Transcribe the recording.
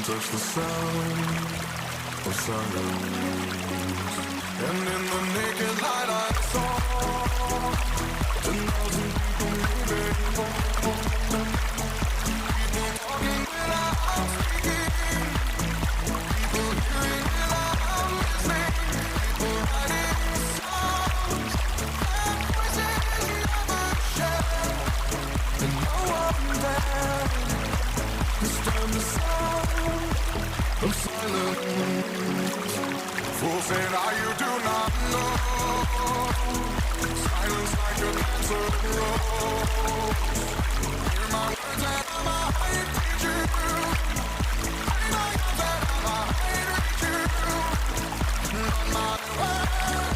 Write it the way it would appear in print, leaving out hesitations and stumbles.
touch the sound of silence. And in the naked light I saw 10,000 people moving, people talking without speaking, people hearing without listening, people writing songs and voices never shared, and no one there stand the sound of silence. Fools say now you do not know. Silence like a cancer grows. Hear my words and I might reach you. Hear my words and I might reach you. On my way.